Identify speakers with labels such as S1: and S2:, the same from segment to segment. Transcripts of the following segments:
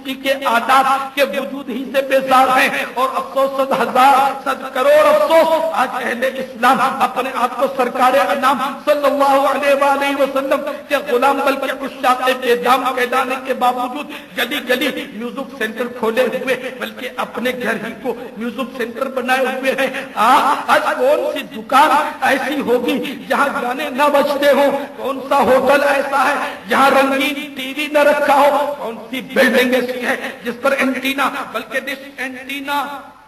S1: موسیقی کے آداب کے وجود ہی سے بیزار ہیں، اور افسوس صد ہزار صد کروڑ افسوس آج اہل اسلام اپنے آپ کو سرکار انام صلی اللہ علیہ وآلہ وسلم کے غلام بلکہ عشاق بیدام کہلانے کے باوجود گلی گلی میوزک سینٹر کھولے ہوئے، بلکہ اپنے گھر ہی کو میوزک سینٹر بنائے ہوئے ہیں۔ آج کون سی دکان ایسی ہوگی جہاں گانے نہ بجتے ہوں؟ کون سا ہوٹل ایسا ہے جہاں رنگین ٹی وی نہ رکھا ہو؟ کون سی بلڈنگ ایسی ہے جس پر اینٹینا بلکہ ڈش اینٹینا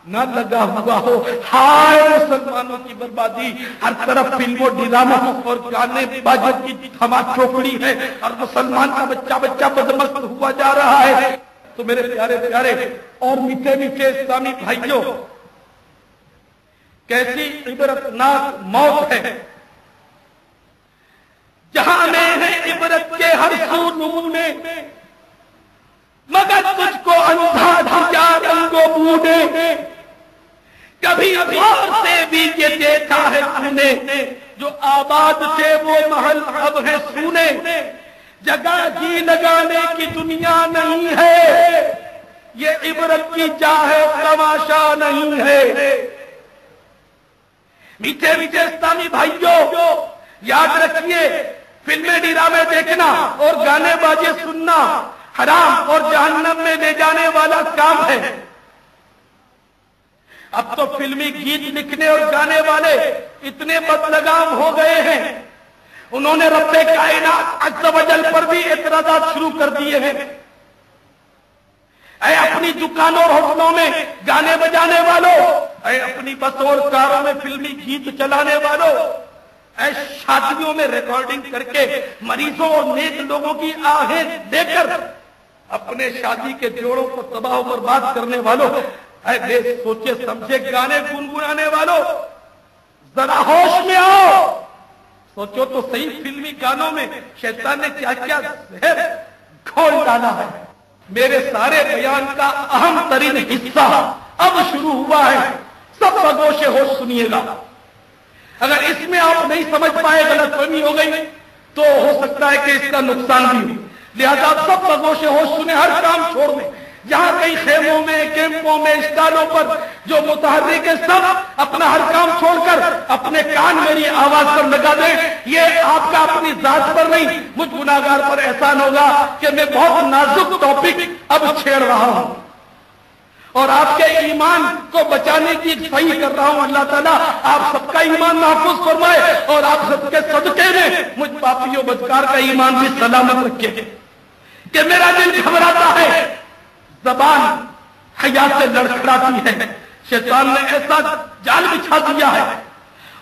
S1: نہ لگا ہوا ہو؟ ہائے مسلمانوں کی بربادی! ہر طرف فلموں ڈراموں اور گانے باجوں کی تھما چوکڑی ہے، اور مسلمان کا بچہ بچہ بدمست ہوا جا رہا ہے۔ تو میرے پیارے پیارے اور میٹھے میٹھے اسلامی بھائیوں، کیسی عبرتناک موت ہے جہاں میں ہے عبرت کے ہر سو نمونے، مگر تجھ کو اندھا دھیا رنگ و بونے۔ کبھی غور سے بھی یہ دیکھا ہے ہم نے، جو آباد تھے وہ محل اب ہے سونے۔ جگہ جی لگانے کی دنیا نہیں ہے، یہ عبرت کی جاہ تماشا نہیں ہے۔ میٹھے میٹھے اسلامی بھائیوں، یاد رکھیے، فلمیں ڈرامے دیکھنا اور گانے باجے سننا حرام اور جہنم میں لے جانے والا کام ہے۔ اب تو فلمی گیت لکھنے اور گانے والے اتنے بدلگام ہو گئے ہیں، انہوں نے رب کائنات عز و جل پر بھی اعتراضات شروع کر دیے ہیں۔ اے اپنی دکانوں اور ہوٹلوں میں گانے بجانے والوں، اے اپنی بسوں اور کاروں میں فلمی گیت چلانے والوں، اے شادیوں میں ریکارڈنگ کر کے مریضوں اور نیک لوگوں کی آہیں دے کر اپنے شادی کے جوڑوں کو تباہ و برباد کرنے والوں، اے بے سوچے سمجھے گانے گنگنانے والوں، ذرا ہوش میں آؤ، سوچو تو صحیح، فلمی گانوں میں شیطان نے کیا کیا زہر گھول ڈالا ہے۔ میرے سارے بیان کا اہم ترین حصہ اب شروع ہوا ہے، سب بگوش ہوش سنیے گا۔ اگر اس میں آپ نہیں سمجھ پائے، غلط فہمی ہو گئی، تو ہو سکتا ہے کہ اس کا نقصان بھی ہو، لہذا سب بگوش ہوش سنیں، ہر کام چھوڑ دیں۔ جہاں کئی خیموں میں، کیمپوں میں، اسٹالوں پر جو متحرک ہے، سب اپنا ہر کام چھوڑ کر اپنے کان میری آواز پر لگا دیں۔ یہ آپ کا اپنی ذات پر نہیں، مجھ گناہگار پر احسان ہوگا کہ میں بہت نازک ٹاپک اب چھیڑ رہا ہوں اور آپ کے ایمان کو بچانے کی صحیح کر رہا ہوں۔ اللہ تعالیٰ آپ سب کا ایمان محفوظ فرمائے اور آپ سب کے صدقے میں مجھ پاپیوں بدکار کا ایمان بھی سلامت رکھے کہ میرا دل گھبراتا ہے، زبان حیا سے لڑکھڑاتی ہے۔ شیطان نے ایسا جال بچھا دیا ہے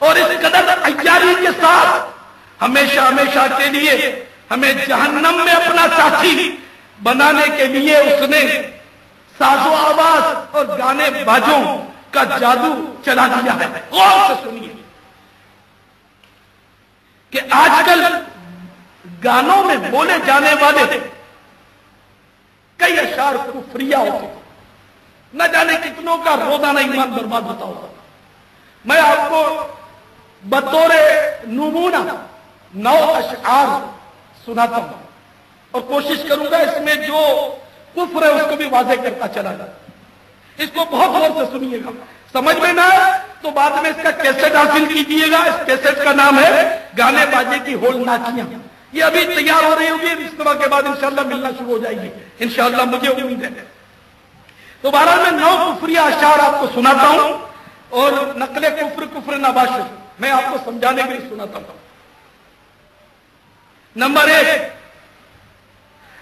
S1: اور اس قدر عیاری کے ساتھ ہمیشہ ہمیشہ کے لیے ہمیں جہنم میں اپنا ساتھی بنانے کے لیے اس نے ساز و آواز اور گانے باجوں کا جادو چلا دیا ہے۔ غور سے سنیے کہ آج کل گانوں میں بولے جانے والے کئی اشعار کفریہ ہوتے، نہ جانے کتنوں کا روزانہ ایمان برباد ہوتا ہوگا۔ میں آپ کو بطور نمونہ 9 اشعار سناتا ہوں اور کوشش کروں گا اس میں جو کفر ہے اس کو بھی واضح کرتا چلا جائے۔ اس کو بہت غور سے سنیے گا، سمجھ میں نہ آئے تو بعد میں اس کا کیسٹ حاصل کیجیے گا۔ اس کیسٹ کا نام ہے گانے باجے کی ہول ناچیاں۔ یہ ابھی تیار ہو رہی ہوگی، اجتماع کے بعد انشاءاللہ ملنا شروع ہو جائے گی، انشاءاللہ مجھے امید ہے۔ تو بہرحال میں 9 کفریہ اشعار آپ کو سناتا ہوں اور نقل کفر نباشر میں آپ کو سمجھانے کے لیے سناتا ہوں۔ نمبر 1،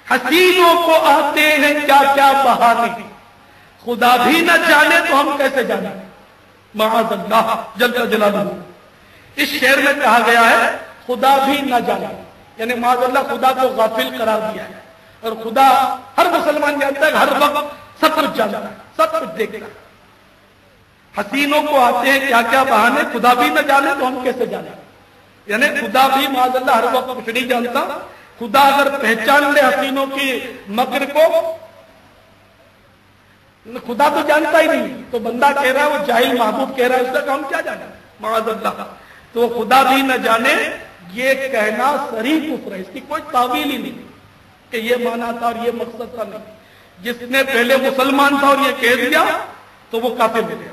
S1: حسینوں کو آتے ہیں کیا کیا بہانے، خدا بھی نہ جانے تو ہم کیسے جانے، معاذ اللہ جل جلالہ۔ اس شعر میں کہا گیا ہے خدا بھی نہ جانے، یعنی معاذ اللہ خدا کو غافل قرار دیا ہے، اور خدا ہر مسلمان جانتا ہے ہر وقت سب کچھ جانتا ہے، سب کچھ دیکھتا ہے۔ حسینوں کو آتے ہیں کیا کیا بہانے، خدا بھی نہ جانے تو ہم کیسے جانے، یعنی خدا بھی معاذ اللہ ہر وقت کچھ نہیں جانتا۔ خدا اگر پہچان لے حسینوں کی مکر کو، خدا تو جانتا ہی نہیں، تو بندہ کہہ رہا ہے وہ جاہل محبوب کہہ رہا ہے، اس کا ہم کیا جانا معاذ اللہ۔ تو خدا بھی نہ جانے یہ کہنا صریح کفر ہے، اس کی کوئی تعویل ہی نہیں کہ یہ معنی تھا اور یہ مقصد تھا، نہیں۔ جس نے پہلے مسلمان تھا اور یہ کہہ دیا تو وہ کافر ہو گیا۔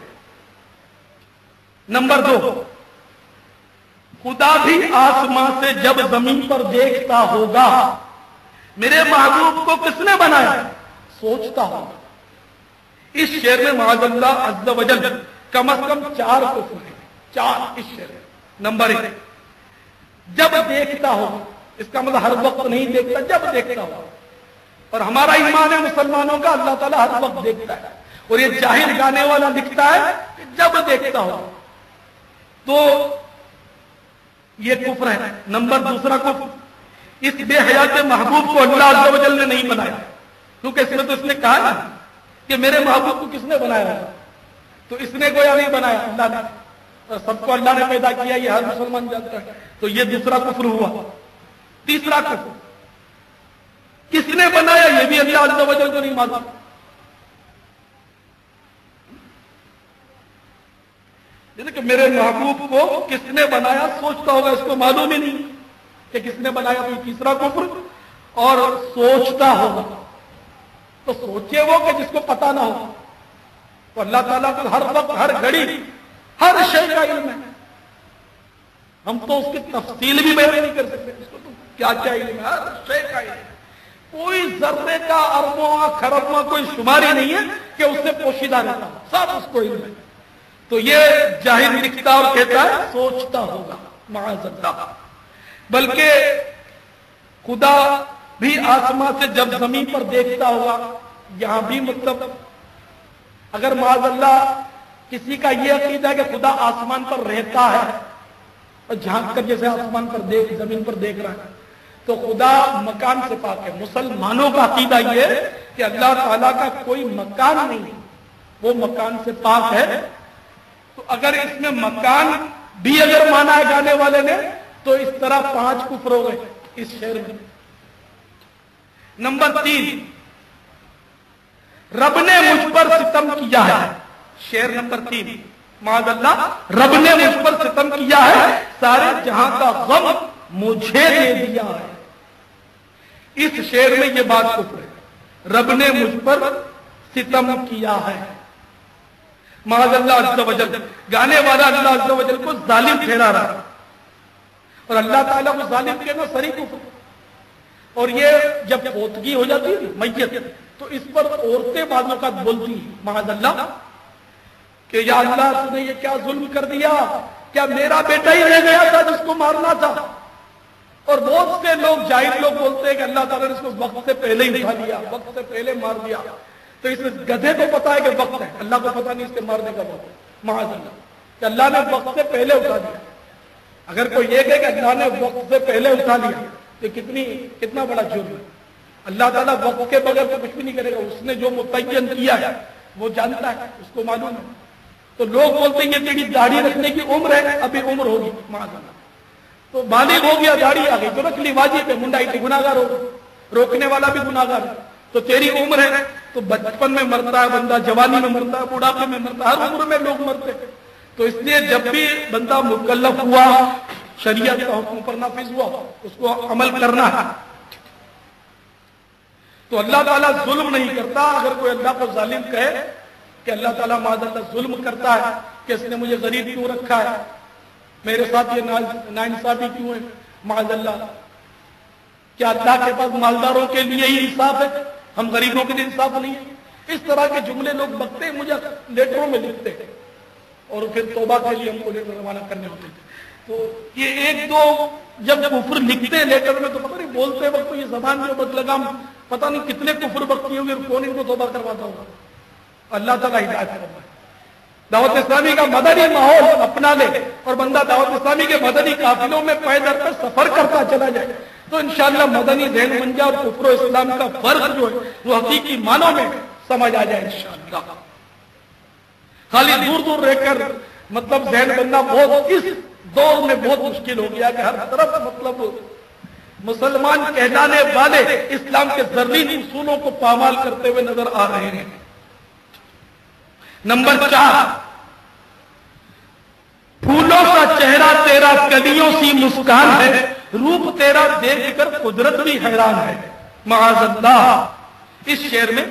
S1: نمبر 2، خدا بھی آسمان سے جب زمین پر دیکھتا ہوگا، میرے محبوب کو کس نے بنایا؟ سوچتا ہوگا۔ اس شعر میں معاذ اللہ عز و جل کم از کم 4 کفر ہیں، 4 اس شعر میں۔ نمبر 1، جب دیکھتا ہوگا، اس کا مطلب ہر وقت نہیں دیکھتا، جب دیکھتا ہوگا۔ اور ہمارا ایمان ہے مسلمانوں کا، اللہ تعالیٰ ہر وقت دیکھتا ہے، اور یہ جاہل گانے والا لکھتا ہے کہ جب دیکھتا ہوگا، تو یہ کفر ہے۔ نمبر 2 کفر، اس بے حیا کے محبوب کو اللہ عز و جل نے نہیں بنایا، کیونکہ اس میں تو اس نے کہا نا کہ میرے محبوب کو کس نے بنایا، تو اس نے گویا نہیں بنایا، اللہ نے، اور سب کو اللہ نے پیدا کیا، یہ ہر مسلمان جانتا ہے، تو یہ 2 کفر ہوا۔ 3 کفر، کس نے بنایا یہ بھی اللہ عز و جل کو نہیں معلوم۔ کہ میرے محبوب کو کس نے بنایا سوچتا ہوگا، اس کو معلوم ہی نہیں کہ کس نے بنایا، تو 3 کفر۔ اور سوچتا ہوگا، تو سوچے وہ کہ جس کو پتا نہ ہو، تو اللہ تعالیٰ کو ہر وقت، ہر گھڑی، ہر شے کا علم ہے، ہم تو اس کی تفصیل بھی بیان نہیں کر سکتے، اس کو تو کیا کیا علم ہے، ہر شے کا علم ہے، کوئی ذرے کا اربواں خربواں کوئی شمار ہی نہیں ہے کہ اس سے پوشیدہ رہتا، سب اس کو علم ہے۔ تو یہ جاہل لکھتا اور کہتا ہے سوچتا ہوگا، معاذ اللہ۔ بلکہ خدا بھی آسمان سے جب زمین پر دیکھتا ہوگا، یہاں بھی مطلب اگر معاذ اللہ کسی کا یہ عقیدہ ہے کہ خدا آسمان پر رہتا ہے اور جھانک کر جیسے آسمان پر زمین پر دیکھ رہا ہے، تو خدا مکان سے پاک ہے۔ مسلمانوں کا عقیدہ یہ ہے کہ اللہ تعالیٰ کا کوئی مکان نہیں ہے، وہ مکان سے پاک ہے۔ تو اگر اس میں مکان بھی اگر مانا ہے گانے والے نے، تو اس طرح 5 کفر ہو گئے اس شعر میں۔ نمبر 3، رب نے مجھ پر ستم کیا ہے، شعر نمبر 3، معاذ اللہ، رب نے مجھ پر ستم کیا ہے، سارے جہاں کا غم مجھے دے دیا ہے۔ اس شعر میں یہ بات کفر ہے، رب نے مجھ پر ستم کیا ہے، معاذ اللہ عز و جل۔ گانے والا اللہ عز و جل کو ظالم ٹھہرا رہا ہے، اور اللہ تعالیٰ کو ظالم کہنا صریح کفر۔ اور یہ جب فوتگی ہو جاتی ہے میت، تو اس پر عورتیں بعض اوقات بولتی ہیں معاذ اللہ کہ یا اللہ تو نے یہ کیا ظلم کر دیا، کیا میرا بیٹا ہی رہ گیا تھا جس کو مارنا تھا؟ اور بہت سے لوگ جاہل لوگ بولتے ہیں کہ اللہ تعالیٰ نے اس کو وقت سے پہلے ہی اٹھا لیا، وقت سے پہلے مار دیا، تو اس گدھے کو پتا ہے کہ وقت ہے، اللہ کو پتا نہیں اس کے مارنے کا وقت ہے، معاذ اللہ، کہ اللہ نے وقت سے پہلے اٹھا دیا۔ اگر کوئی یہ کہے کہ اللہ نے وقت سے پہلے اٹھا لیا تو کتنا بڑا جرم ہے۔ اللہ تعالیٰ وقت کے بغیر تو کچھ بھی نہیں کرے گا، اس نے جو متعین کیا ہے وہ جانتا ہے، اس کو معلوم ہے۔ تو لوگ بولتے ہیں یہ تیری داڑھی رکھنے کی عمر ہے، ابھی عمر ہوگی، معاذ اللہ، تو بالغ ہو گیا، داڑھی آ گئی تو رکھ لی، واجب ہے، منڈائی تھی گناہگار ہو، روکنے والا بھی گناہگار ہے۔ تو تیری عمر ہے، تو بچپن میں مرتا ہے بندہ، جوانی میں مرتا ہے، بڑھاپے میں مرتا ہے، ہر عمر میں لوگ مرتے ہیں۔ تو اس لیے جب بھی بندہ مکلف ہوا، شریعت کا حکم پر نافذ ہوا، اس کو عمل کرنا ہے۔ تو اللہ تعالیٰ ظلم نہیں کرتا۔ اگر کوئی اللہ کو ظالم کہے کہ اللہ تعالیٰ معاذ اللہ ظلم کرتا ہے کہ اس نے مجھے غریب کیوں رکھا ہے، میرے ساتھ یہ ناانصافی کیوں ہے، معاذ اللہ، کیا اللہ کے پاس مالداروں کے لیے ہی انصاف ہے، ہم غریبوں کے لیے انصاف نہیں ہے؟ اس طرح کے جملے لوگ بکتے ہیں، مجھے لیٹروں میں لکھتے ہیں، اور پھر توبہ کے لیے ہم کو لیٹر روانہ کرنے ہوتے ہیں۔ تو یہ 1-2 جب کفر لکھتے ہیں لیٹر میں، تو پتہ نہیں بولتے وقت یہ زبان جو بدلگام پتہ نہیں کتنے کفر بکتی ہوگی، اور کون ان کو توبہ کرواتا ہوگا۔ اللہ تعالیٰ ہدایت کرتا ہے۔ دعوت اسلامی کا مدنی ماحول اپنا لے اور بندہ دعوت اسلامی کے مدنی قافلوں میں پیدل پر سفر کرتا چلا جائے، تو انشاءاللہ مدنی ذہن بن جائے، اور کفر و اسلام کا فرق جو ہے وہ حقیقی معنوں میں سمجھ آ جائے انشاءاللہ۔ خالی دور دور رہ کر مطلب ذہن بننا بہت اس دور میں بہت مشکل ہو گیا کہ ہر طرف مطلب مسلمان کہلانے والے اسلام کے زرین اصولوں کو پامال کرتے ہوئے نظر آ رہے ہیں۔ نمبر 4، پھولوں کا چہرہ تیرا کلیوں سی مسکان ہے، روپ تیرا دیکھ کر قدرت بھی حیران ہے، معاذ اللہ۔ اس شعر میں